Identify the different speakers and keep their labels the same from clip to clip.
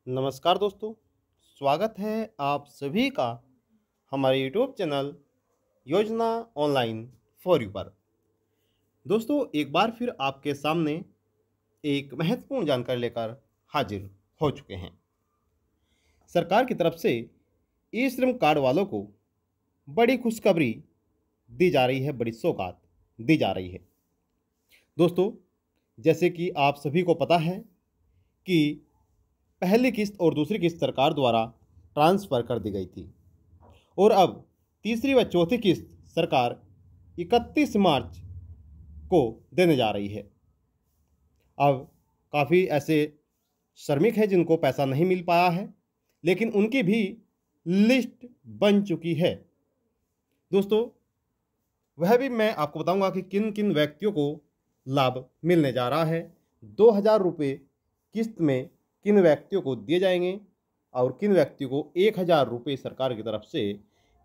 Speaker 1: नमस्कार दोस्तों, स्वागत है आप सभी का हमारे यूट्यूब चैनल योजना ऑनलाइन फॉर यू पर। दोस्तों, एक बार फिर आपके सामने एक महत्वपूर्ण जानकारी लेकर हाजिर हो चुके हैं। सरकार की तरफ से ई श्रम कार्ड वालों को बड़ी खुशखबरी दी जा रही है, बड़ी सौगात दी जा रही है। दोस्तों, जैसे कि आप सभी को पता है कि पहली किस्त और दूसरी किस्त सरकार द्वारा ट्रांसफ़र कर दी गई थी और अब तीसरी व चौथी किस्त सरकार 31 मार्च को देने जा रही है। अब काफ़ी ऐसे श्रमिक हैं जिनको पैसा नहीं मिल पाया है, लेकिन उनकी भी लिस्ट बन चुकी है। दोस्तों, वह भी मैं आपको बताऊंगा कि किन किन व्यक्तियों को लाभ मिलने जा रहा है। 2,000 रुपये किस्त में किन व्यक्तियों को दिए जाएंगे और किन व्यक्तियों को 1,000 रुपये सरकार की तरफ से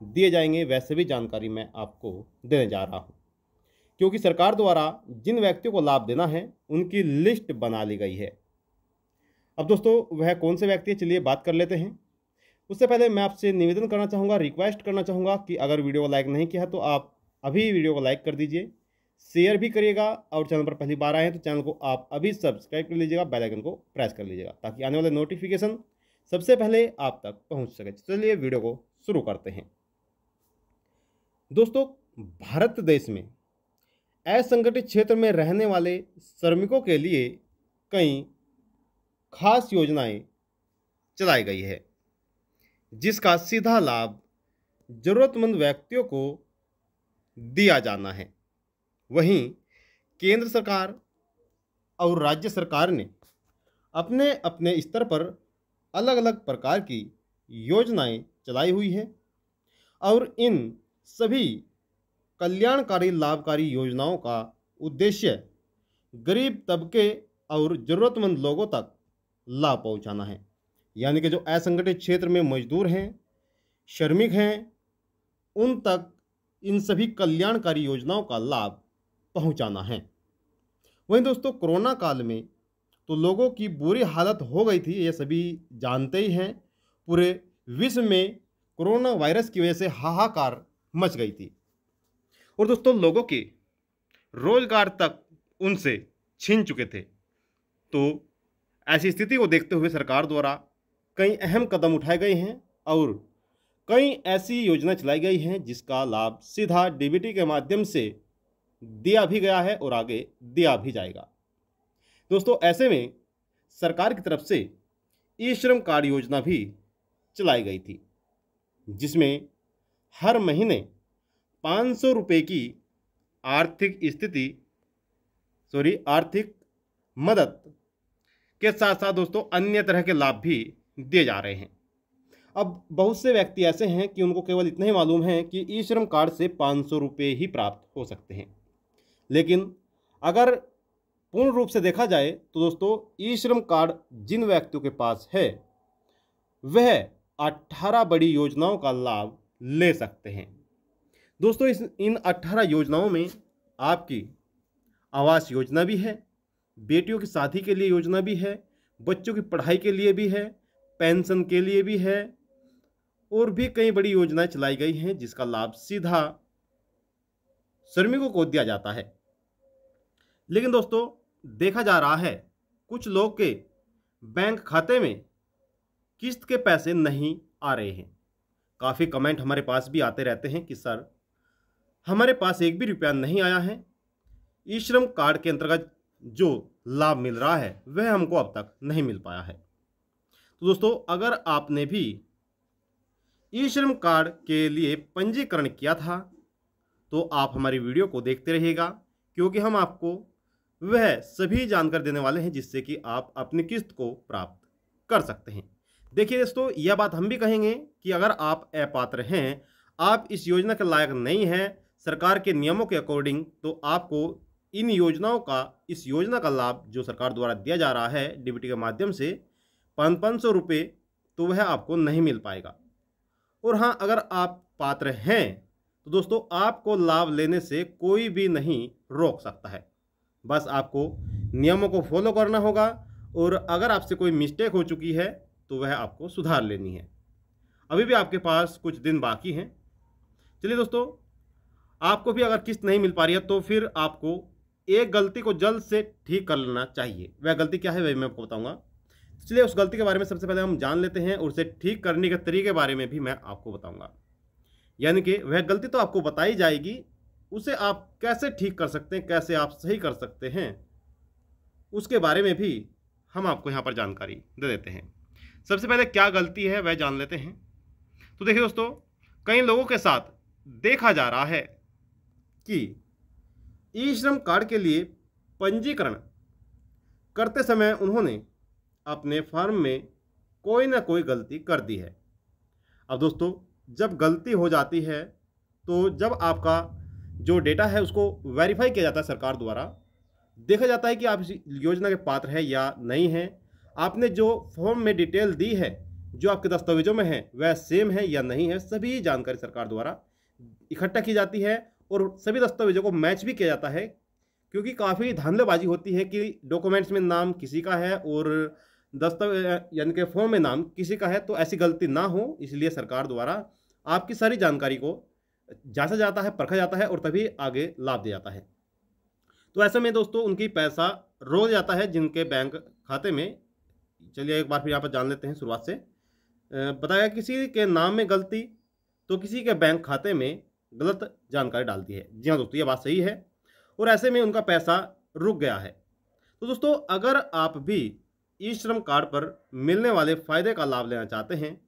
Speaker 1: दिए जाएंगे, वैसे भी जानकारी मैं आपको देने जा रहा हूं, क्योंकि सरकार द्वारा जिन व्यक्तियों को लाभ देना है उनकी लिस्ट बना ली गई है। अब दोस्तों, वह कौन से व्यक्ति, चलिए बात कर लेते हैं। उससे पहले मैं आपसे निवेदन करना चाहूँगा, रिक्वेस्ट करना चाहूँगा कि अगर वीडियो को लाइक नहीं किया तो आप अभी वीडियो को लाइक कर दीजिए, शेयर भी करिएगा और चैनल पर पहली बार आए हैं तो चैनल को आप अभी सब्सक्राइब कर लीजिएगा, बेल आइकन को प्रेस कर लीजिएगा ताकि आने वाले नोटिफिकेशन सबसे पहले आप तक पहुंच सके। चलिए वीडियो को शुरू करते हैं। दोस्तों, भारत देश में असंगठित क्षेत्र में रहने वाले श्रमिकों के लिए कई खास योजनाएं चलाई गई है, जिसका सीधा लाभ जरूरतमंद व्यक्तियों को दिया जाना है। वहीं केंद्र सरकार और राज्य सरकार ने अपने अपने स्तर पर अलग अलग प्रकार की योजनाएं चलाई हुई है और इन सभी कल्याणकारी लाभकारी योजनाओं का उद्देश्य गरीब तबके और ज़रूरतमंद लोगों तक लाभ पहुंचाना है। यानी कि जो असंगठित क्षेत्र में मजदूर हैं, श्रमिक हैं, उन तक इन सभी कल्याणकारी योजनाओं का लाभ पहुंचाना है। वहीं दोस्तों, कोरोना काल में तो लोगों की बुरी हालत हो गई थी, ये सभी जानते ही हैं। पूरे विश्व में कोरोना वायरस की वजह से हाहाकार मच गई थी और दोस्तों, लोगों के रोजगार तक उनसे छीन चुके थे। तो ऐसी स्थिति को देखते हुए सरकार द्वारा कई अहम कदम उठाए गए हैं और कई ऐसी योजना चलाई गई हैं जिसका लाभ सीधा डीबीटी के माध्यम से दिया भी गया है और आगे दिया भी जाएगा। दोस्तों, ऐसे में सरकार की तरफ से ई श्रम कार्ड योजना भी चलाई गई थी, जिसमें हर महीने 500 रुपये की आर्थिक मदद के साथ साथ दोस्तों अन्य तरह के लाभ भी दिए जा रहे हैं। अब बहुत से व्यक्ति ऐसे हैं कि उनको केवल इतना ही मालूम है कि ई श्रम कार्ड से 500 रुपये ही प्राप्त हो सकते हैं, लेकिन अगर पूर्ण रूप से देखा जाए तो दोस्तों, ई श्रम कार्ड जिन व्यक्तियों के पास है वह 18 बड़ी योजनाओं का लाभ ले सकते हैं। दोस्तों, इन 18 योजनाओं में आपकी आवास योजना भी है, बेटियों की शादी के लिए योजना भी है, बच्चों की पढ़ाई के लिए भी है, पेंशन के लिए भी है और भी कई बड़ी योजनाएं चलाई गई हैं जिसका लाभ सीधा श्रमिकों को दिया जाता है। लेकिन दोस्तों, देखा जा रहा है कुछ लोग के बैंक खाते में किस्त के पैसे नहीं आ रहे हैं। काफ़ी कमेंट हमारे पास भी आते रहते हैं कि सर, हमारे पास एक भी रुपया नहीं आया है, ई श्रम कार्ड के अंतर्गत जो लाभ मिल रहा है वह हमको अब तक नहीं मिल पाया है। तो दोस्तों, अगर आपने भी ई श्रम कार्ड के लिए पंजीकरण किया था तो आप हमारी वीडियो को देखते रहिएगा, क्योंकि हम आपको वह सभी जानकारी देने वाले हैं जिससे कि आप अपनी किस्त को प्राप्त कर सकते हैं। देखिए दोस्तों, यह बात हम भी कहेंगे कि अगर आप अपात्र हैं, आप इस योजना के लायक नहीं हैं सरकार के नियमों के अकॉर्डिंग, तो आपको इन योजनाओं का, इस योजना का लाभ जो सरकार द्वारा दिया जा रहा है डीबीटी के माध्यम से 500 रुपये, तो वह आपको नहीं मिल पाएगा। और हाँ, अगर आप पात्र हैं तो दोस्तों, आपको लाभ लेने से कोई भी नहीं रोक सकता है। बस आपको नियमों को फॉलो करना होगा और अगर आपसे कोई मिस्टेक हो चुकी है तो वह आपको सुधार लेनी है। अभी भी आपके पास कुछ दिन बाकी हैं। चलिए दोस्तों, आपको भी अगर किस्त नहीं मिल पा रही है तो फिर आपको एक गलती को जल्द से ठीक कर लेना चाहिए। वह गलती क्या है वह मैं आपको बताऊंगा। चलिए उस गलती के बारे में सबसे पहले हम जान लेते हैं और उसे ठीक करने के तरीके के बारे में भी मैं आपको बताऊंगा। यानी कि वह गलती तो आपको बताई जाएगी, उसे आप कैसे ठीक कर सकते हैं, कैसे आप सही कर सकते हैं, उसके बारे में भी हम आपको यहाँ पर जानकारी दे देते हैं। सबसे पहले क्या गलती है वह जान लेते हैं। तो देखिए दोस्तों, कई लोगों के साथ देखा जा रहा है कि ई श्रम कार्ड के लिए पंजीकरण करते समय उन्होंने अपने फॉर्म में कोई ना कोई गलती कर दी है। अब दोस्तों, जब गलती हो जाती है तो जब आपका जो डेटा है उसको वेरीफाई किया जाता है सरकार द्वारा, देखा जाता है कि आप इस योजना के पात्र हैं या नहीं हैं, आपने जो फॉर्म में डिटेल दी है, जो आपके दस्तावेजों में है वह सेम है या नहीं है, सभी जानकारी सरकार द्वारा इकट्ठा की जाती है और सभी दस्तावेजों को मैच भी किया जाता है। क्योंकि काफ़ी धांधलेबाजी होती है कि डॉक्यूमेंट्स में नाम किसी का है और दस्तावेज यानी कि फॉर्म में नाम किसी का है, तो ऐसी गलती ना हो इसलिए सरकार द्वारा आपकी सारी जानकारी को जांचा जाता है, परखा जाता है और तभी आगे लाभ दिया जाता है। तो ऐसे में दोस्तों उनकी पैसा रोक जाता है जिनके बैंक खाते में। चलिए एक बार फिर यहाँ पर जान लेते हैं शुरुआत से। बताया किसी के नाम में गलती तो किसी के बैंक खाते में गलत जानकारी डाल दी है। जी हाँ दोस्तों, ये बात सही है और ऐसे में उनका पैसा रुक गया है। तो दोस्तों, अगर आप भी ई श्रम कार्ड पर मिलने वाले फ़ायदे का लाभ लेना चाहते हैं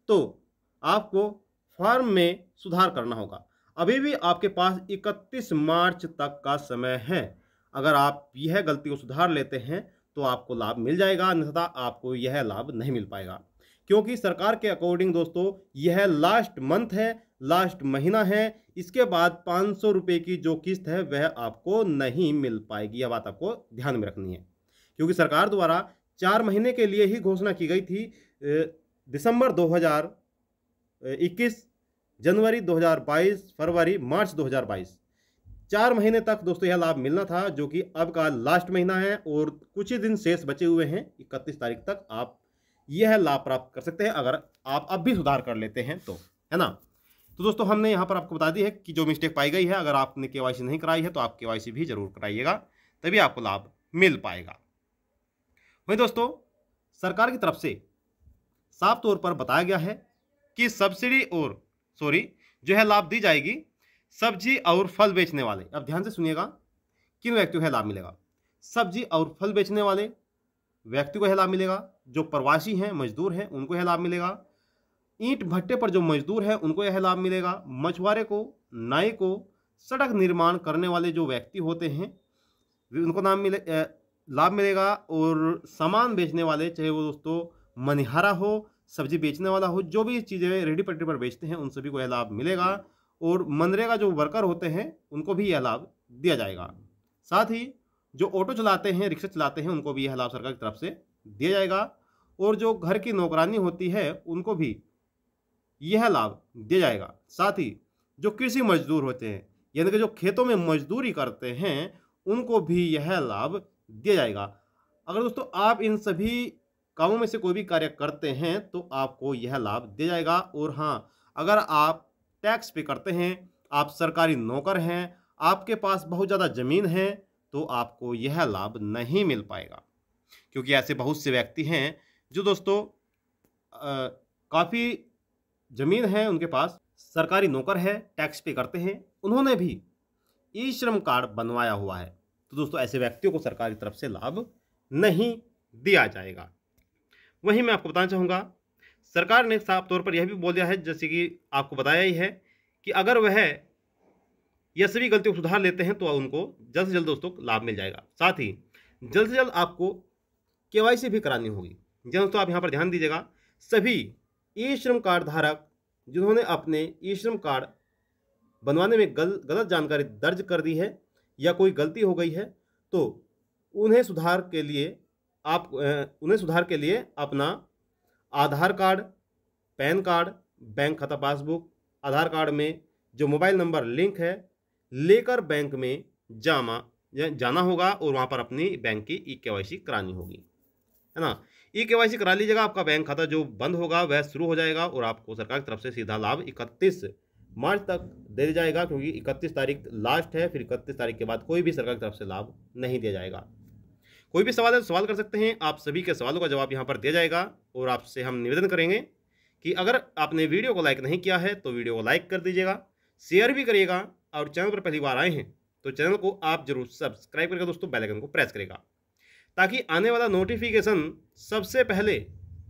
Speaker 1: तो आपको फॉर्म में सुधार करना होगा। अभी भी आपके पास 31 मार्च तक का समय है। अगर आप यह गलती को सुधार लेते हैं तो आपको लाभ मिल जाएगा, अन्यथा आपको यह लाभ नहीं मिल पाएगा। क्योंकि सरकार के अकॉर्डिंग दोस्तों यह लास्ट मंथ है, लास्ट महीना है। इसके बाद 500 रुपये की जो किस्त है वह आपको नहीं मिल पाएगी। यह बात आपको ध्यान में रखनी है, क्योंकि सरकार द्वारा 4 महीने के लिए ही घोषणा की गई थी। दिसंबर 2021, जनवरी 2022, फरवरी, मार्च 2022, 4 महीने तक दोस्तों यह लाभ मिलना था, जो कि अब का लास्ट महीना है और कुछ ही दिन शेष बचे हुए हैं। 31 तारीख तक आप यह लाभ प्राप्त कर सकते हैं अगर आप अब भी सुधार कर लेते हैं तो, है ना। तो दोस्तों हमने यहाँ पर आपको बता दी है कि जो मिस्टेक पाई गई है, अगर आपने केवाईसी नहीं कराई है तो आप केवाईसी भी जरूर कराइएगा, तभी आपको लाभ मिल पाएगा। वहीं दोस्तों सरकार की तरफ से साफ तौर पर बताया गया है कि सब्सिडी और जो है लाभ दी जाएगी सब्जी और फल बेचने वाले। अब ध्यान से सुनिएगा, किन व्यक्तियों को यह लाभ मिलेगा? सब्जी और फल बेचने वाले व्यक्ति को यह लाभ मिलेगा, जो प्रवासी हैं, मजदूर हैं, उनको यह लाभ मिलेगा, ईंट भट्टे पर जो मजदूर हैं उनको यह लाभ मिलेगा, मछुआरे को, नाई को, सड़क निर्माण करने वाले जो व्यक्ति होते हैं उनको लाभ मिलेगा, और सामान बेचने वाले, चाहे वो दोस्तों मनिहारा हो, सब्जी बेचने वाला हो, जो भी चीज़ें रेडी पटरी पर बेचते हैं उन सभी को यह लाभ मिलेगा, और मनरेगा जो वर्कर होते हैं उनको भी यह लाभ दिया जाएगा। साथ ही जो ऑटो चलाते हैं, रिक्शा चलाते हैं, उनको भी यह लाभ सरकार की तरफ से दिया जाएगा, और जो घर की नौकरानी होती है उनको भी यह लाभ दिया जाएगा। साथ ही जो कृषि मजदूर होते हैं, यानी कि जो खेतों में मजदूरी करते हैं, उनको भी यह लाभ दिया जाएगा। अगर दोस्तों आप इन सभी कामों में से कोई भी कार्य करते हैं तो आपको यह लाभ दिया जाएगा। और हाँ, अगर आप टैक्स पे करते हैं, आप सरकारी नौकर हैं, आपके पास बहुत ज़्यादा ज़मीन है, तो आपको यह लाभ नहीं मिल पाएगा। क्योंकि ऐसे बहुत से व्यक्ति हैं जो दोस्तों काफ़ी ज़मीन है उनके पास, सरकारी नौकर है, टैक्स पे करते हैं, उन्होंने भी ई श्रम कार्ड बनवाया हुआ है, तो दोस्तों ऐसे व्यक्तियों को सरकार की तरफ से लाभ नहीं दिया जाएगा। वहीं मैं आपको बताना चाहूँगा, सरकार ने साफ तौर पर यह भी बोल दिया है, जैसे कि आपको बताया ही है, कि अगर वह यह सभी गलतियों को सुधार लेते हैं तो उनको जल्द से जल्द दोस्तों लाभ मिल जाएगा। साथ ही जल्द से जल्द आपको केवाईसी भी करानी होगी। दोस्तों आप यहाँ पर ध्यान दीजिएगा, सभी ई श्रम कार्ड धारक जिन्होंने अपने ई श्रम कार्ड बनवाने में गलत जानकारी दर्ज कर दी है या कोई गलती हो गई है, तो उन्हें सुधार के लिए अपना आधार कार्ड, पैन कार्ड, बैंक खाता पासबुक, आधार कार्ड में जो मोबाइल नंबर लिंक है लेकर बैंक में जाना होगा और वहाँ पर अपनी बैंक की ई केवाईसी करानी होगी, है ना। ई-केवाईसी करा लीजिएगा, आपका बैंक खाता जो बंद होगा वह शुरू हो जाएगा और आपको सरकार की तरफ से सीधा लाभ 31 मार्च तक दे दिया जाएगा, क्योंकि 31 तारीख लास्ट है, फिर 31 तारीख के बाद कोई भी सरकार की तरफ से लाभ नहीं दिया जाएगा। कोई भी सवाल है तो सवाल कर सकते हैं, आप सभी के सवालों का जवाब यहाँ पर दिया जाएगा। और आपसे हम निवेदन करेंगे कि अगर आपने वीडियो को लाइक नहीं किया है तो वीडियो को लाइक कर दीजिएगा, शेयर भी करिएगा, और चैनल पर पहली बार आए हैं तो चैनल को आप जरूर सब्सक्राइब करके दोस्तों बेल आइकन को प्रेस करेगा, ताकि आने वाला नोटिफिकेशन सबसे पहले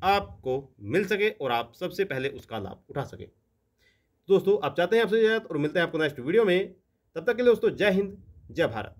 Speaker 1: आपको मिल सके और आप सबसे पहले उसका लाभ उठा सके। दोस्तों आप चाहते हैं आपसे इजाजत और मिलते हैं आपको नेक्स्ट वीडियो में। तब तक के लिए दोस्तों जय हिंद, जय भारत।